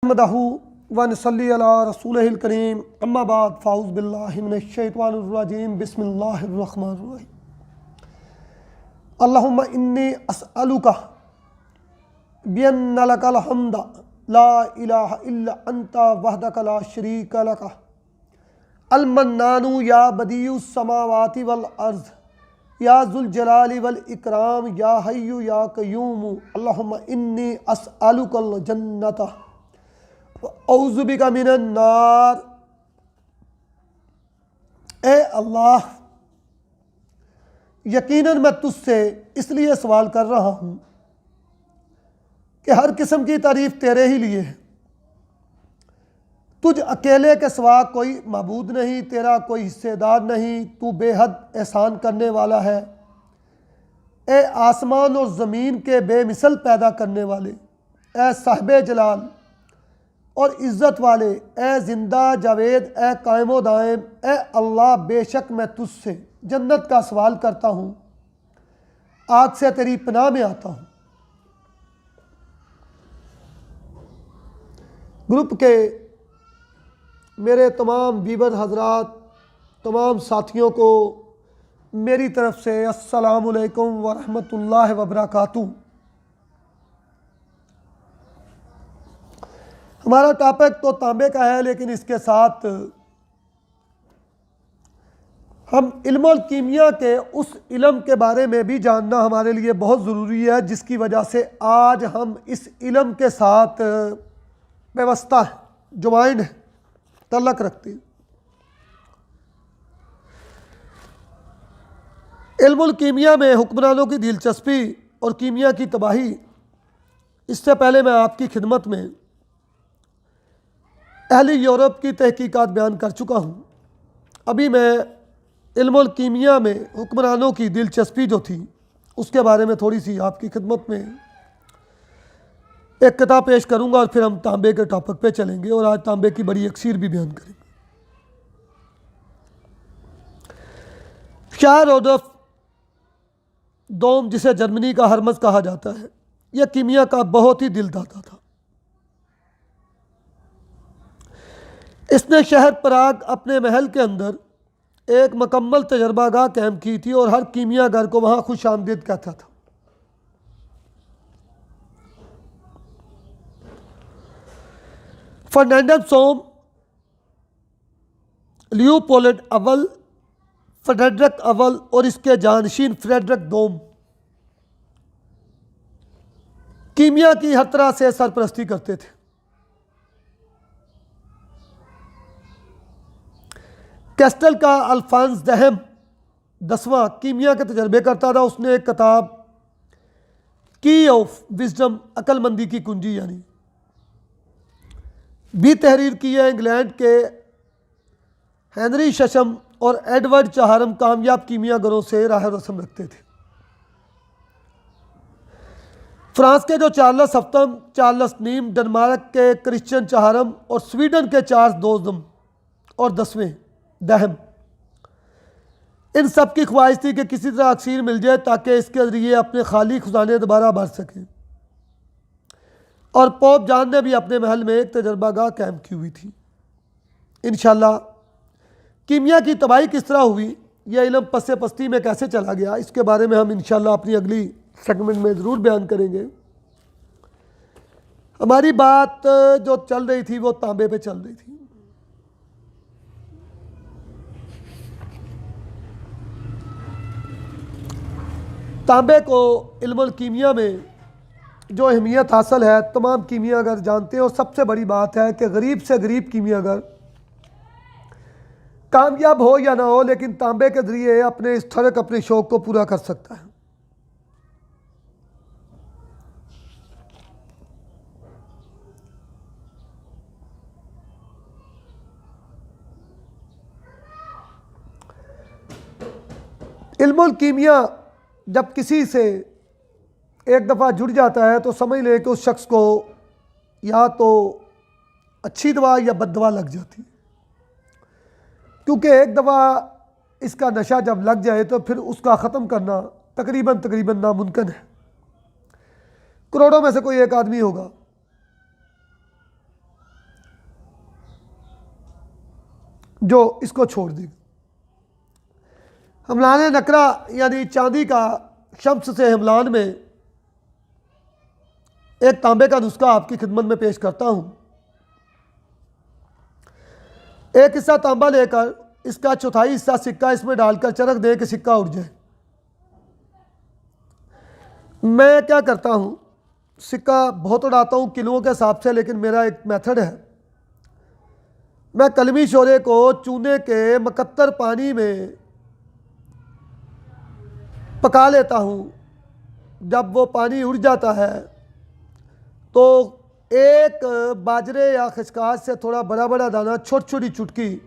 मदहू व नसल्ली अला रसूलिहिल करीम अम्मा बाद फ़ाऊज़ बिल्लाहि मिनश शैतानिर रजीम बिस्मिल्लाहिर रहमानिर रहीम। अल्लाहुम्मा इन्नी अस्अलुका बिअन्ना लकल हम्द ला इलाहा इल्ला अंता वहदका ला शरीका लका अल मन्नानु या बदीउस समावाति वल अर्ज़ या ज़ुल जलाली वल इकराम या हय्यु या क़य्यूम। अल्लाहुम्मा इन्नी अस्अलुकल जन्नत व औज़ु बिका मिनन नार। ए अल्लाह, यकीनन मैं तुझसे इसलिए सवाल कर रहा हूँ कि हर किस्म की तारीफ़ तेरे ही लिए है। तुझ अकेले के सिवा कोई माबूद नहीं, तेरा कोई हिस्सेदार नहीं। तू बेहद एहसान करने वाला है। ए आसमान और ज़मीन के बेमिसल पैदा करने वाले, ए साहिबे जलाल और इज़्ज़त वाले, ए ज़िंदा जावेद, ए कायमो दायम, ए अल्लाह, बेशक मैं तुझसे जन्नत का सवाल करता हूँ, आग से तेरी पनाह में आता हूँ। ग्रुप के मेरे तमाम व्यूअर हजरात, तमाम साथियों को मेरी तरफ से अस्सलामु अलैकुम व रहमतुल्लाहि व बरकातुहू। हमारा टॉपिक तो तांबे का है, लेकिन इसके साथ हम इल्मुल कीमिया के उस इल्म के बारे में भी जानना हमारे लिए बहुत ज़रूरी है, जिसकी वजह से आज हम इस इल्म के साथ व्यवस्था है, जुमाइन है, तल्लक रखती है। इल्मुल कीमिया में हुक्मरानों की दिलचस्पी और कीमिया की तबाही, इससे पहले मैं आपकी खिदमत में अहले यूरोप की तहकीकात बयान कर चुका हूँ। अभी मैं इल्मुल कीमिया में हुक्मरानों की दिलचस्पी जो थी उसके बारे में थोड़ी सी आपकी खिदमत में एक किताब पेश करूँगा और फिर हम तांबे के टॉपिक पे चलेंगे और आज तांबे की बड़ी अक्सीर भी बयान करेंगे। शाह रोडोल्फ दोम, जिसे जर्मनी का हरमज़ कहा जाता है, यह कीमिया का बहुत ही दिलदाता था। इसने शहर पराग अपने महल के अंदर एक मुकम्मल तजर्बागाह कायम की थी और हर कीमियागर को वहाँ खुश आमदीद कहता था। फर्नांडस सोम, लियोपोल्ड अव्वल, फ्रेडरिक अव्वल और इसके जानशीन फ्रेडरिक दोम कीमिया की हर तरह से सरपरस्ती करते थे। कैस्टल का अल्फांस दहम 10वां कीमिया के तजर्बे करता था। उसने एक किताब की ऑफ विजडम, अक्लमंदी की कुंजी यानी, भी तहरीर की है। इंग्लैंड के हेनरी शशम और एडवर्ड चाहरम कामयाब कीमियागरों से राह रस्म रखते थे। फ्रांस के जो चार्ल्स हफ्तम, चार्ल्स नीम, डेनमार्क के क्रिश्चियन चाहरम और स्वीडन के चार्ल्स दोजम और 10वें दहम, इन सब की ख्वाहिश थी कि किसी तरह अक्सीर मिल जाए ताकि इसके ज़रिए अपने खाली खजाने दोबारा भर सकें। और पोप जान ने भी अपने महल में एक तजर्बागाह कायम की हुई थी। इंशाअल्लाह कीमिया की तबाही किस तरह हुई, यह इल्म पस्से पस्ती में कैसे चला गया, इसके बारे में हम इंशाअल्लाह अपनी अगली सेगमेंट में ज़रूर बयान करेंगे। हमारी बात जो चल रही थी वो तांबे पे चल रही थी। तांबे को इल्मुल कीमिया में जो अहमियत हासिल है तमाम कीमियागर जानते हैं, और सबसे बड़ी बात है कि गरीब से गरीब कीमियागर कामयाब हो या ना हो, लेकिन तांबे के ज़रिए अपने इस ठरक, अपने शौक़ को पूरा कर सकता है। इल्मुल कीमिया जब किसी से एक दफ़ा जुड़ जाता है तो समझ ले कि उस शख्स को या तो अच्छी दवा या बद दवा लग जाती है, क्योंकि एक दफ़ा इसका नशा जब लग जाए तो फिर उसका ख़त्म करना तकरीबन नामुमकिन है। करोड़ों में से कोई एक आदमी होगा जो इसको छोड़ देगा। हमलान नकरा यानी चांदी का शम्स से हमलान में एक तांबे का नुस्खा आपकी खिदमत में पेश करता हूँ। एक हिस्सा तांबा लेकर इसका चौथाई हिस्सा सिक्का इसमें डालकर चरख दे कि सिक्का उड़ जाए। मैं क्या करता हूँ, सिक्का बहुत उड़ाता हूँ किलों के हिसाब से, लेकिन मेरा एक मेथड है। मैं कलमी शोरे को चूने के मकत्तर पानी में पका लेता हूँ। जब वो पानी उड़ जाता है तो एक बाजरे या खसकास से थोड़ा बड़ा बड़ा दाना, छोटी छोटी चुटकी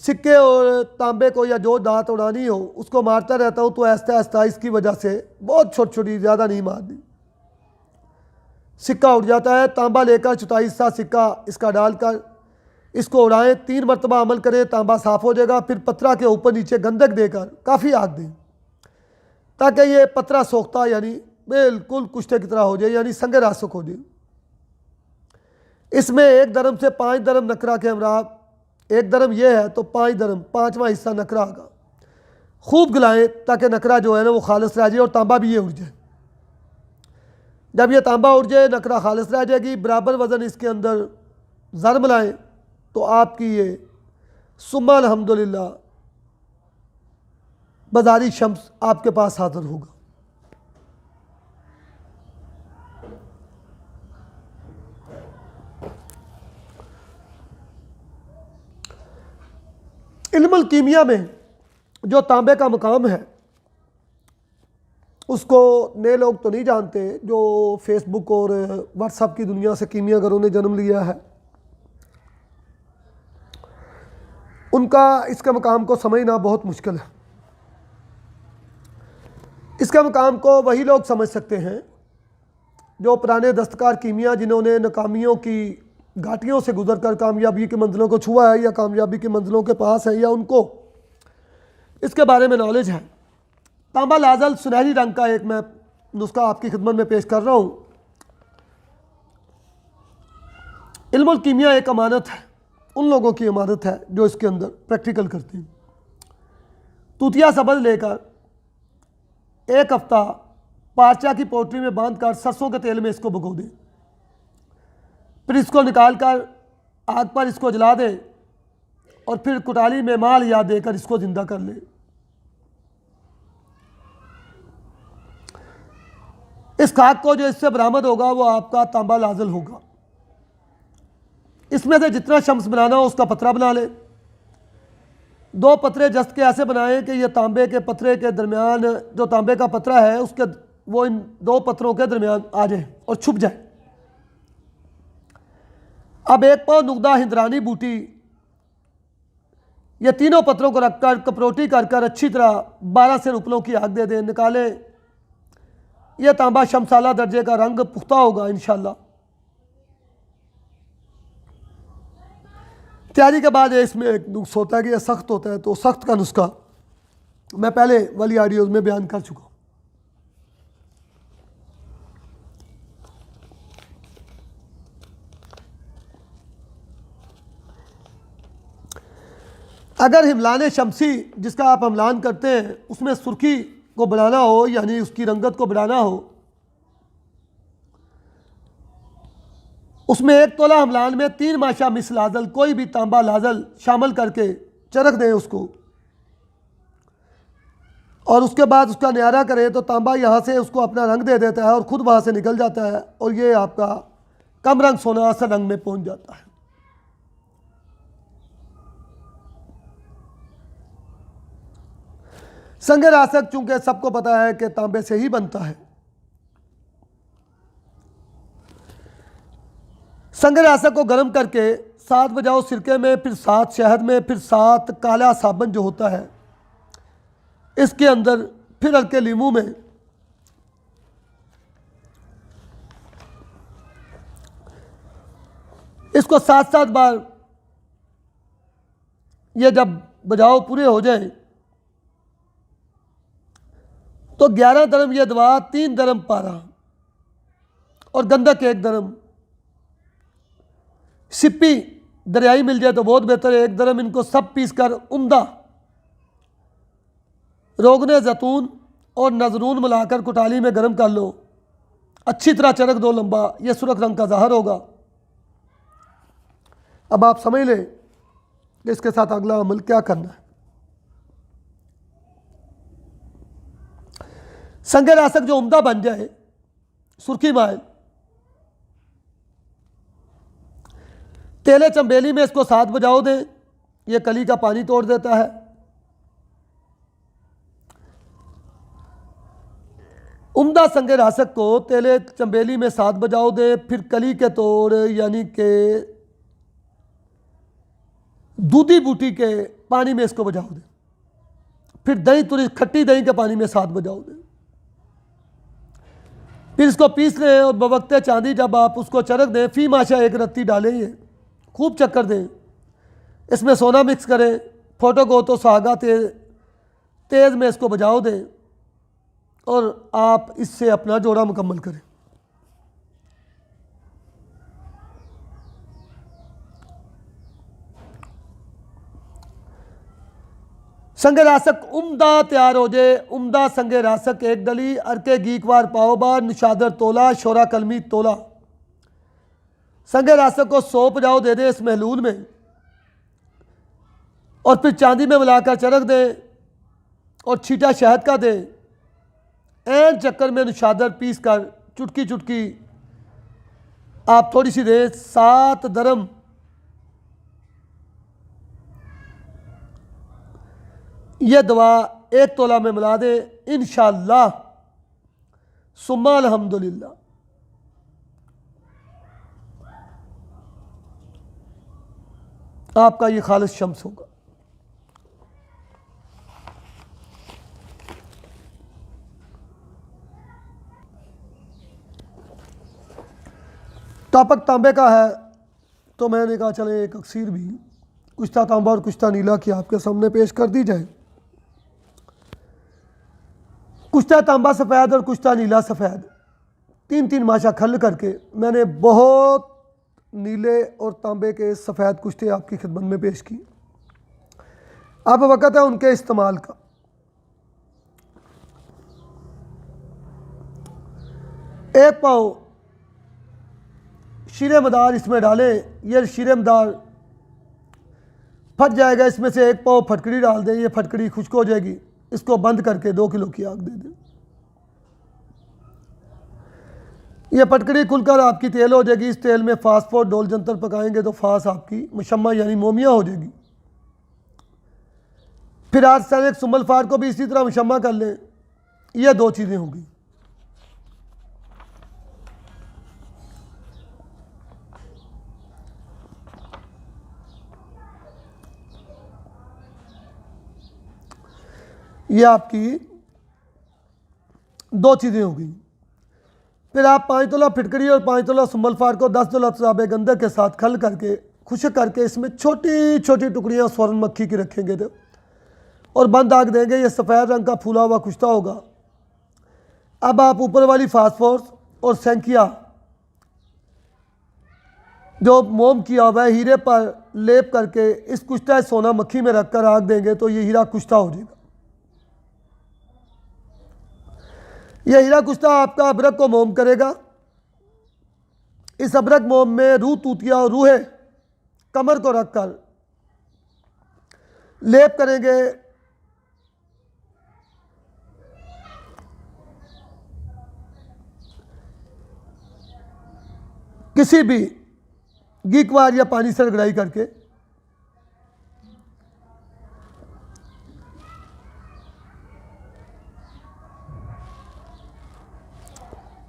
सिक्के और तांबे को या जो दांत उड़ानी हो उसको मारता रहता हूँ। तो आहिस्ता आहिस्ता इसकी वजह से बहुत छोटी छोटी, ज़्यादा नहीं मारनी, सिक्का उड़ जाता है। तांबा लेकर चौथाई हिस्सा सिक्का इसका डालकर इसको उड़ाएं, 3 मरतबा अमल करें, तांबा साफ़ हो जाएगा। फिर पत्रा के ऊपर नीचे गंधक देकर काफ़ी आग दें ताकि ये पत्रा सोखता यानी बिल्कुल कुश्ते की तरह हो जाए, यानी संगे रासुक हो जाए। इसमें 1 दरम से 5 दरम नकरा के हमरा, 1 दरम ये है तो 5 दरम, 5वां हिस्सा नकरा का खूब गलाएं ताकि नकरा जो है ना वो खालिस रह जाए और तांबा भी ये उड़ जाए। जब ये तांबा उड़ जाए, नकरा खालिस रह जाएगी। बराबर वज़न इसके अंदर ज़र मिलाएं तो आपकी ये सुम्मा अल्हम्दुलिल्लाह बाजारी शम्स आपके पास हाजिर होगा। इल्मुल कीमिया में जो तांबे का मकाम है उसको नए लोग तो नहीं जानते। जो फेसबुक और व्हाट्सएप की दुनिया से कीमियागरों ने जन्म लिया है, उनका इसके मकाम को समझना बहुत मुश्किल है। इसके मकाम को वही लोग समझ सकते हैं जो पुराने दस्तकार कीमिया, जिन्होंने नाकामियों की घाटियों से गुजरकर कामयाबी की मंजिलों को छुआ है या कामयाबी की मंजिलों के पास है, या उनको इसके बारे में नॉलेज है। तांबा लाजल सुनहरी रंग का एक मैं नुस्खा आपकी खिदमत में पेश कर रहा हूँ। इल्मुल कीमिया एक अमानत है, उन लोगों की अमानत है जो इसके अंदर प्रैक्टिकल करते हैं। तूतिया सब्ज़ लेकर 1 हफ्ता पारचा की पोटली में बांधकर सरसों के तेल में इसको भिगो दें। फिर इसको निकाल कर आग पर इसको जला दें और फिर कुटाली में माल या देकर इसको जिंदा कर लें। इस खाक को जो इससे बरामद होगा वो आपका तांबा लाजल होगा। इसमें से जितना शम्स बनाना हो उसका पतरा बना ले। 2 पतरे जस्त के ऐसे बनाएं कि ये तांबे के पतरे के दरमियान, जो तांबे का पतरा है उसके, वो इन 2 पत्रों के दरमियान आ जाए और छुप जाए। अब 1 पाव नुकदा हिंदरानी बूटी, ये तीनों पत्रों को रखकर कपरोटी कर अच्छी तरह 12 से रुपलों की आग दे दें। निकाले, यह तांबा शमसाला दर्जे का रंग पुख्ता होगा इंशाल्लाह। तैयारी के बाद इसमें एक नुस्खा होता है कि यह सख्त होता है, तो सख्त का नुस्खा मैं पहले वाली ऑडियोज में बयान कर चुका हूँ। अगर हिमलान शमसी जिसका आप हमलान करते हैं उसमें सुर्खी को बढ़ाना हो, यानी उसकी रंगत को बढ़ाना हो, उसमें 1 तोला हमलान में 3 माशा मिस लाजल, कोई भी तांबा लाजल शामिल करके चरख दें उसको, और उसके बाद उसका न्यारा करें तो तांबा यहाँ से उसको अपना रंग दे देता है और ख़ुद वहाँ से निकल जाता है और ये आपका कम रंग सोना असल रंग में पहुँच जाता है। संग रासक चूंकि सबको पता है कि तांबे से ही बनता है। संग रासक को गर्म करके 7 बजाओ सिरके में, फिर 7 शहद में, फिर 7 काला साबन जो होता है इसके अंदर, फिर हल्के लींबू में इसको 7-7 बार ये जब बजाओ पूरे हो जाए तो 11 दरम ये दवा, 3 दरम पारा और गंधक 1 दरम, सिप्पी दरियाई मिल जाए तो बहुत बेहतर है। 1 दरम इनको सब पीस कर उम्दा रोगने जैतून और नजरून मिलाकर कुटाली में गर्म कर लो। अच्छी तरह चरक दो लंबा, यह सुरख रंग का ज़हर होगा। अब आप समझ लें कि इसके साथ अगला अमल क्या करना है। संगे रासक जो उम्दा बन जाए, सुर्खी माइल, तेले चंबेली में इसको 7 बजाओ दें, यह कली का पानी तोड़ देता है। उम्दा संगे रासक को तेले चंबेली में 7 बजाओ दे, फिर कली के तोड़ यानी कि दूधी बूटी के पानी में इसको बजाओ दे, फिर दही तुरी खट्टी दही के पानी में 7 बजाओ दे, फिर इसको पीस लें और बवक्ते चांदी जब आप उसको चरक दें, फी माशा 1 रत्ती डालें, ये खूब चक्कर दें, इसमें सोना मिक्स करें, फोटो को तो सुहागा तेज़ में इसको बजाओ दें और आप इससे अपना जोड़ा मुकम्मल करें। संगे रासक उम्दा तैयार हो जाए। उम्दा संगे रासक 1 डली, अरके गीकवार पाओबार, निशादर तोला, शोरा कलमी तोला। संगे रासक को 100 जाओ दे दे इस महलूल में और फिर चांदी में मिलाकर चरक दे और छीटा शहद का दे। एन चक्कर में निशादर पीस कर चुटकी चुटकी आप थोड़ी सी दे, 7 दरम यह दवा 1 तोला में मिला दे, इंशाअल्लाह सुम्मा अल्हम्दुलिल्लाह। आपका ये खालिस शम्स होगा। टॉपिक तांबे का है तो मैंने कहा चले एक अक्सीर भी कुश्ता तांबा और कुश्ता नीला की आपके सामने पेश कर दी जाए। कुश्ता तांबा सफ़ेद और कुश्ता नीला सफ़ेद 3-3 माशा खल करके मैंने बहुत नीले और तांबे के सफ़ेद कुश्ते आपकी खिदमत में पेश की। अब वक़्त है उनके इस्तेमाल का। एक पाव शीरे मदार इसमें डालें, यह शीरे मदार फट जाएगा, इसमें से 1 पाव फटकड़ी डाल दें, ये फटकड़ी खुश्क हो जाएगी, इसको बंद करके 2 किलो की आग दे दें। यह फटकड़ी खुलकर आपकी तेल हो जाएगी। इस तेल में फास्फोर डोल जंतर पकाएंगे तो फास आपकी मुशम्मा यानी मोमिया हो जाएगी। फिर आर्सेनिक सुमल्फार को भी इसी तरह मुशम्मा कर लें। यह 2 चीज़ें होंगी। ये आपकी 2 चीज़ें होगी। फिर आप 5 तोला फिटकरी और 5 तोला सुमल्फार को 10 तोला तसाबे गंदक के साथ खल करके खुश्क करके इसमें छोटी छोटी टुकड़ियाँ स्वर्ण मक्खी की रखेंगे तो और बंद आग देंगे। ये सफ़ेद रंग का फूला हुआ कुश्ता होगा। अब आप ऊपर वाली फास्फोरस और सेंकिया जो मोम किया हुआ है हीरे पर लेप करके इस कुश्ता सोना मक्खी में रख कर आग देंगे तो ये हीरा कुश्ता हो जाएगा। यह हीरा कुश्ता आपका अबरक को मोम करेगा। इस अबरक मोम में रूह तूतिया और रूह कमर को रखकर लेप करेंगे। किसी भी गीकवार या पानी से रगड़ाई करके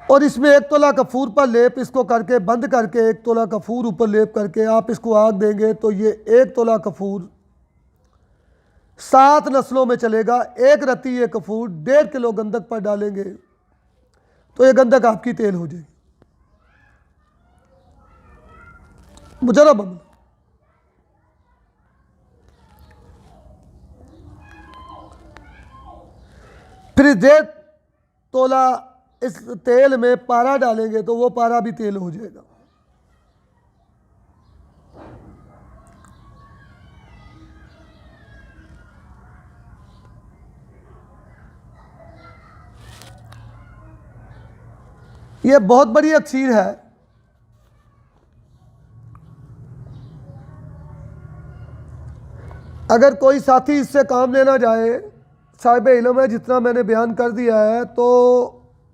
और इसमें 1 तोला कफूर पर लेप इसको करके बंद करके 1 तोला कफूर ऊपर लेप करके आप इसको आग देंगे तो ये 1 तोला कफूर 7 नस्लों में चलेगा। 1 रत्ती ये कफूर 1.5 किलो गंधक पर डालेंगे तो ये गंधक आपकी तेल हो जाएगी। मुजरब अमल। फिर 1.5 तोला इस तेल में पारा डालेंगे तो वो पारा भी तेल हो जाएगा। ये बहुत बड़ी अक्सीर है। अगर कोई साथी इससे काम लेना जाए, साहिब इल्म है, जितना मैंने बयान कर दिया है, तो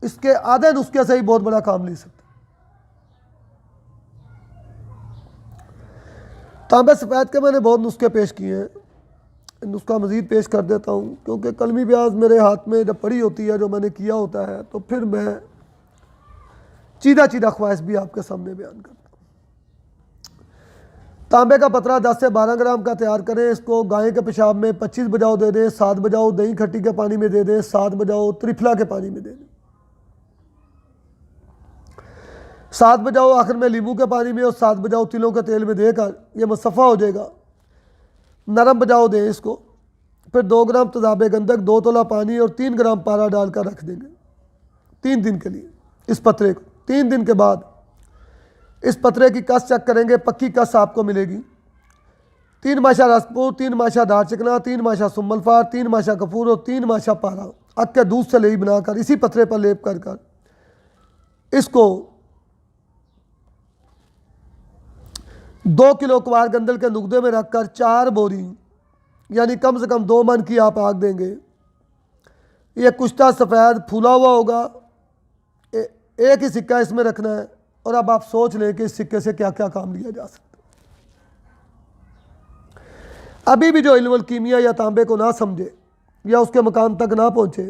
इसके आधे नुस्खे से ही बहुत बड़ा काम ले सकते। तांबे सफ़ेद के मैंने बहुत नुस्खे पेश किए हैं, नुस्खा मज़ीद पेश कर देता हूँ, क्योंकि कलमी ब्याज मेरे हाथ में जब पड़ी होती है, जो मैंने किया होता है, तो फिर मैं चीदा चीदा ख्वाहिश भी आपके सामने बयान करता हूँ। तांबे का पतरा 10 से 12 ग्राम का तैयार करें। इसको गाय के पेशाब में 25 बजाओ दे दें, 7 बजाओ दही खट्टी के पानी में दे दें, 7 बजाओ त्रिफला के पानी में दे दें, 7 बजाओ आखिर में नींबू के पानी में, और 7 बजाओ तिलों के तेल में देकर ये मुसफ़ा हो जाएगा। नरम बजाओ दें इसको। फिर 2 ग्राम तजाबे गंधक, 2 तोला पानी और 3 ग्राम पारा डालकर रख देंगे 3 दिन के लिए इस पतरे को। 3 दिन के बाद इस पतरे की कस चेक करेंगे, पक्की कस आपको मिलेगी। 3 माशा रसपूर, 3 माशा दार चिकना, 3 माशा सुम्मलफार, 3 माशा कपूर और 3 माशा पारा अग के दूध से लेई बनाकर इसी पतरे पर लेप कर इसको 2 किलो कवार गंदल के नुकदे में रखकर 4 बोरी यानी कम से कम 2 मन की आप आग देंगे। ये कुश्ता सफ़ेद फूला हुआ होगा। एक ही सिक्का इसमें रखना है। और अब आप सोच लें कि इस सिक्के से क्या क्या काम लिया जा सकता है। अभी भी जो इल्मुल कीमिया या तांबे को ना समझे या उसके मकाम तक ना पहुँचे,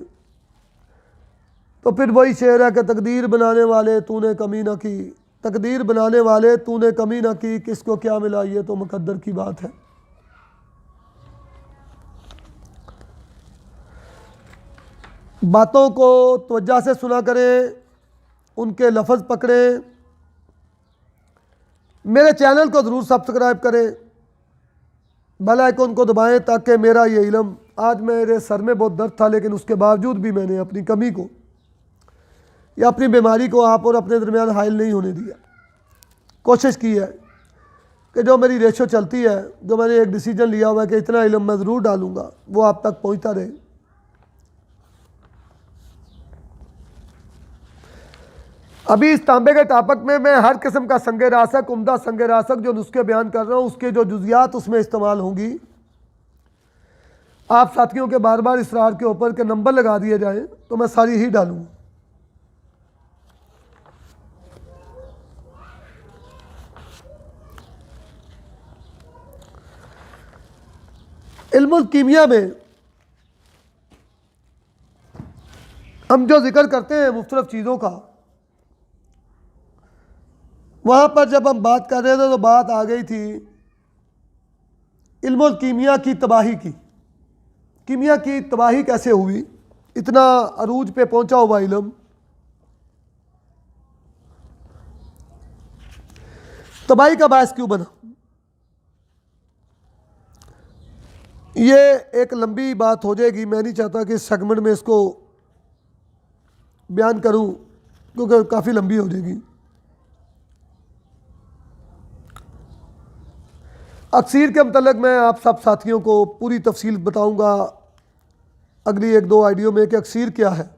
तो फिर वही शेर है कि तकदीर बनाने वाले तूने कमी ना की, तकदीर बनाने वाले तूने कमी ना की, किसको क्या मिला ये तो मुकद्दर की बात है। बातों को तवज्जो से सुना करें, उनके लफ्ज़ पकड़ें। मेरे चैनल को ज़रूर सब्सक्राइब करें, बेल आइकन को दबाएं, ताकि मेरा ये इल्म, आज मेरे सर में बहुत दर्द था, लेकिन उसके बावजूद भी मैंने अपनी कमी को या अपनी बीमारी को आप और अपने दरमियान हाइल नहीं होने दिया। कोशिश की है कि जो मेरी रेशो चलती है, जो मैंने एक डिसीजन लिया हुआ है कि इतना इल्म मैं ज़रूर डालूँगा, वो आप तक पहुँचता रहे। अभी इस तांबे के टापक में मैं हर किस्म का संगे रासक, उम्दा संगे रासक जो नुस्खे बयान कर रहा हूँ, उसके जो जुजियात उसमें इस्तेमाल होंगी, आप साथियों के बार बार इसरार के ऊपर के नंबर लगा दिए जाएं तो मैं सारी ही डालूँगा। इल्मुल कीमिया में हम जो जिक्र करते हैं मुख्तलिफ चीज़ों का, वहाँ पर जब हम बात कर रहे थे तो बात आ गई थी इल्मुल कीमिया की तबाही की। कीमिया की तबाही कैसे हुई, इतना अरूज पे पहुँचा हुआ इल्म। तबाही का बायस क्यों बना, ये एक लंबी बात हो जाएगी। मैं नहीं चाहता कि इस सेगमेंट में इसको बयान करूं, क्योंकि काफ़ी लंबी हो जाएगी। अक्सीर के मतलब मैं आप सब साथियों को पूरी तफसील बताऊंगा अगली 1-2 आइडियो में कि अक्सीर क्या है।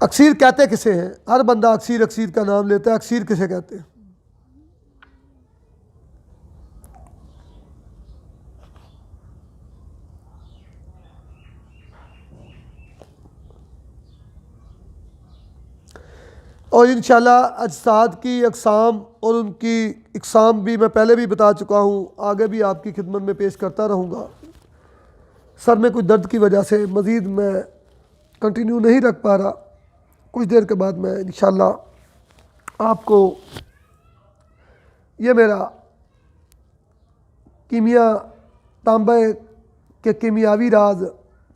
अक्सीर कहते किसे हैं, हर बंदा अक्सीर अक्सीर का नाम लेता है। अक्सीर किसे कहते हैं? और इंशाल्लाह अजसाद की अक़साम और उनकी इक़साम भी मैं पहले भी बता चुका हूँ, आगे भी आपकी खिदमत में पेश करता रहूँगा। सर में कुछ दर्द की वजह से मज़ीद मैं कंटिन्यू नहीं रख पा रहा। कुछ देर के बाद मैं इंशाल्लाह आपको ये मेरा कीमिया तांबे के कीमियावी राज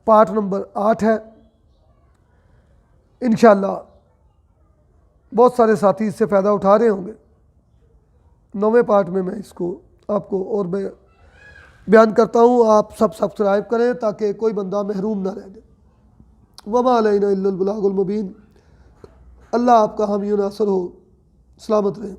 पार्ट नंबर 8 है। इंशाल्लाह बहुत सारे साथी इससे फ़ायदा उठा रहे होंगे। 9वें पार्ट में मैं इसको आपको और मैं बयान करता हूँ। आप सब सब्सक्राइब करें ताकि कोई बंदा महरूम ना रह जाए। वमा अलैना इल्लल बलागुल मुबीन। अल्लाह आपका हामी नासर हो, सलामत रहें।